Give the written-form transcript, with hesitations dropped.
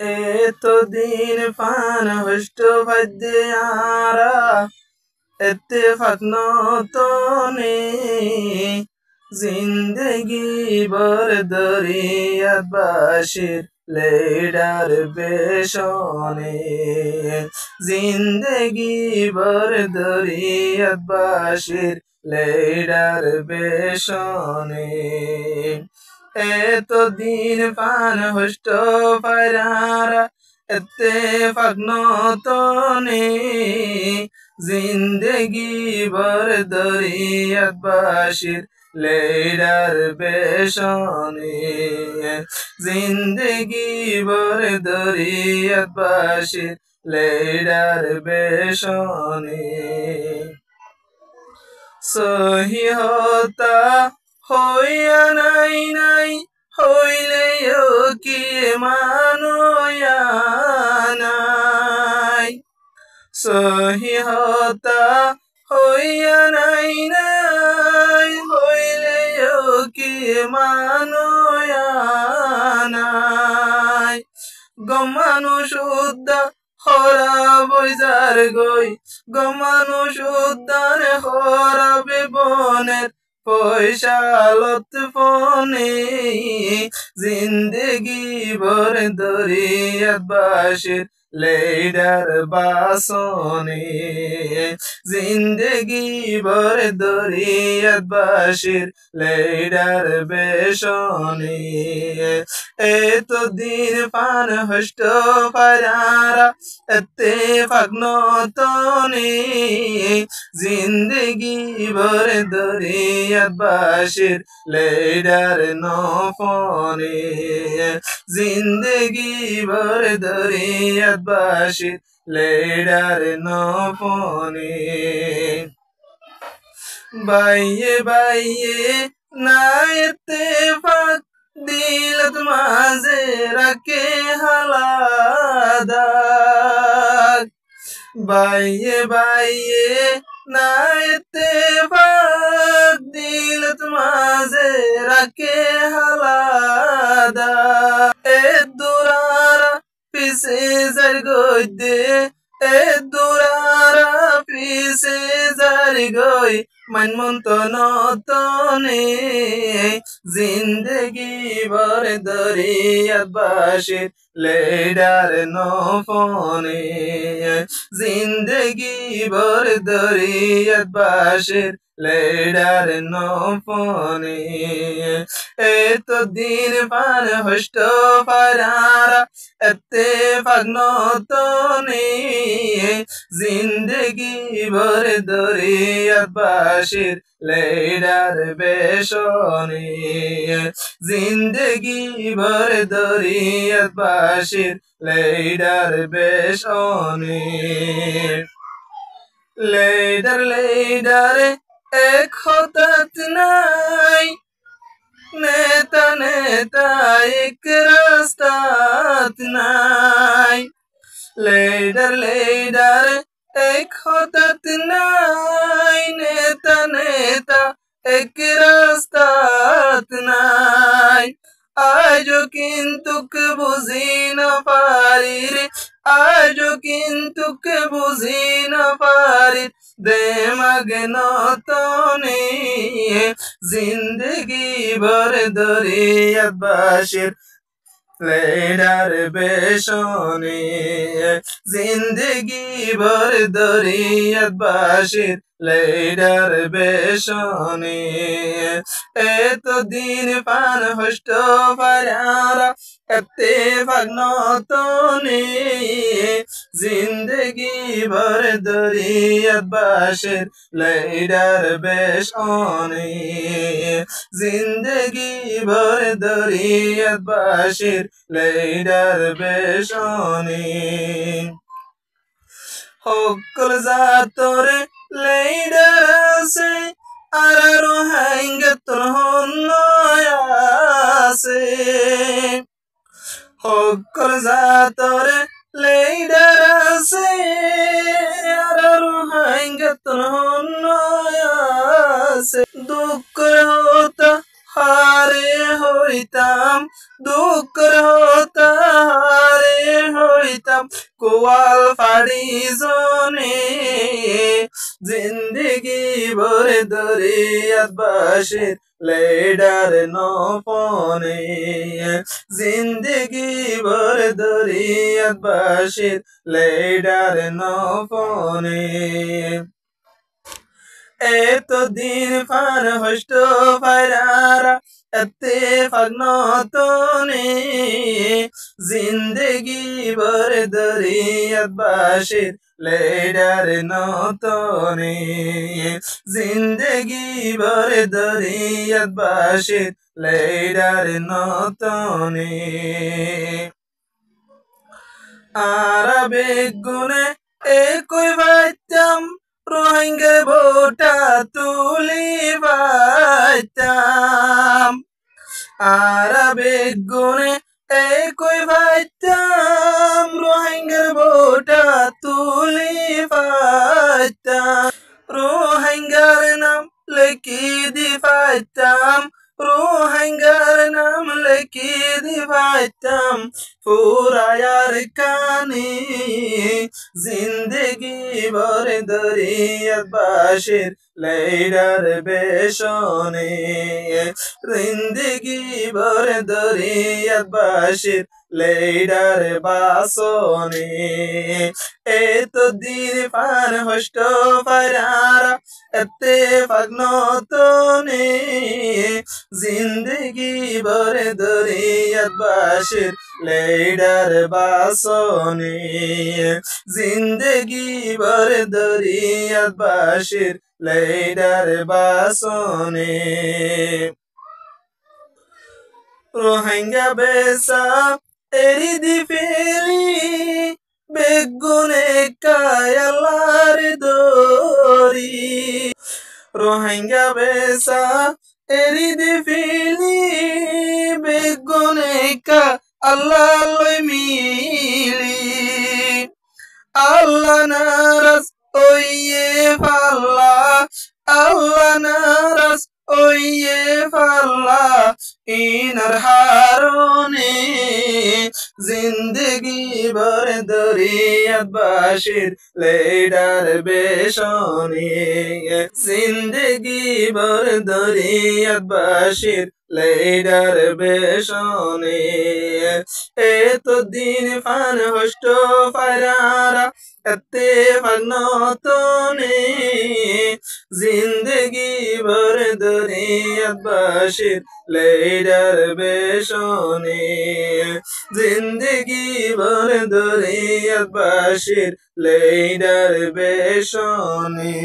এতদিন fun host ভাদ্যে আরা اتفاق نتوني জিন্দেগি ভর দরিয়াত Bashir ladder বেশনে জিন্দেগি ভর দরিয়াত বাশির লেডার বেশনে এতদিন পান হষ্ট পারারা اتفاق نتوني জিন্দেগি ভর দরিয়াত বাশির লেডার বেশনে জিন্দেগি ভর দরিয়াত বাশির লেডার বেশনে সহি হতা হইয়া নাই নাই হইলেও কি মানোয়া নাই সহি হতা হইয়া নাই নাই হইলেও কি মানোয়া নাই গমানুষ উদ্দা হরা বইজার গই গমানুষ উদ্দানে হরাবে বনের পয়সা লত ফোনে জিন্দেগি ভর দরিয়াত বাশির লেডার বাসনে জিন্দেগি ভর দরিয়াত বাশির লেডার বেশনে এতদিন পান হষ্ট পারারা اتفاق نتوني জিন্দেগি ভর দরিয়াত বাশির লেডার নফনে জিন্দেগি ভর দরিয়াত বাশির লেডার নফনে বাইয়ে বাইয়ে না ইত্তেফাক দিলত মাঝে রাখে হালাদাক বাইয়ে বাইয়ে না ইত্তেফাক দিলত মাঝে রাখে হালাদাক এ দুরারা পিছে যার গইদে এ দুরারা পিছে যার গই মান মন্ত নতনে জিন্দেগি ভর দরিয়াত বাশির লেডার নফনে জিন্দেগি ভর দরিয়াত বাশির লেডার নফনে এতদিন পান হষ্ট পারারা اتفاق نتوني জিন্দেগি ভর দরিয়াত বাশির লেডার বেশনে জিন্দেগি ভর দরিয়াত বাশির লেডার বেশনে লেডার লেডারে এক হতাত নাই নেতা নেতা এক রাস্তাত নাই লেডার লেডার এক হতাত নাই নেতা নেতা এক রাস্তাত নাই আজও কিন্তু বুঝি না পারি রে আজও কিন্তু বুঝি না পারি দেমাগ নতনে জিন্দেগি ভর দরিয়াত বাশির লেডার বেশনে জিন্দেগি ভর দরিয়াত বাশির লেডার বেশনে এতদিন পান হষ্ট পারারা اتفاق نتوني জিন্দেগি ভর দরিয়াত বাশির লেডার বেশনে জিন্দেগি ভর দরিয়াত বাশির লেডার বেশনে সকল জাতরে লেডার আছে আর রোহিঙ্গাতর আছে সকল জাতরে লেডার আছে আর রোহিঙ্গাতর আছে দুঃখ হতা হারে হইতাম দুঃখ হতা হারে কোয়াল ফাড়ি জনে জিন্দগি ভরে দরিয়াত বাসির লেডার নপনে জিন্দগি ভরে দরিয়াত বাসির লেডার নপনে এতদিন ফান হষ্ট ফাইরারা এতে ফাগনতনে জিন্দগি ভর দরিয়াত বাসির লেডার নতনে জিন্দগি ভর দরিয়াত বাসির লেডার নতনে আরবে গুনে একই বাইতাম রোহিঙ্গা ভোটা তুলি বাইতাম আরবে গুনে একই বাইতাম রোহিঙ্গা ভোটা তুলি বাইতাম রোহিঙ্গার নাম লেখি দি বাইতাম রোহিঙ্গার নাম লেখি দি বাইতাম ফুরায়ার কানে জিন্দগি ভরে দরিয়াত বাসির লেডার বেশনে জিন্দগি ভরে দরিয়াত বাসির লেডার বাসনে এতদিন পান হষ্ট ফারারা এতে ফাগনতনে জিন্দগি ভরে দরিয়াত বাসির লেডার বাসনে জিন্দগি ভরে দরিয়াত বাসির লেডার বাসনে রোহিঙ্গা বেসা এরি দি ফেলি বেগুনে কায়ালার দরি রোহিঙ্গা বেসা এরি দি ফেলি বেগুনে কা আল্লাহ লই মিলি আল্লাহ নারাজ ওইয়ে ফাল্লা আল্লাহ নারাজ ওইয়ে ফাল্লা ইনার হারনে জিন্দগি ভরে দরিয়াত বাসির লেডার বেশনে জিন্দগি ভরে দরিয়াত বাসির লেডার বেশনে এতদিন ফান হষ্ট ফারারা এতে ফাগনতনে জিন্দগি ভরে দরিয়াত বাসির লেডার বেশনে জিন্দগি ভরে দরিয়াত বাসির লেডার বেশনে।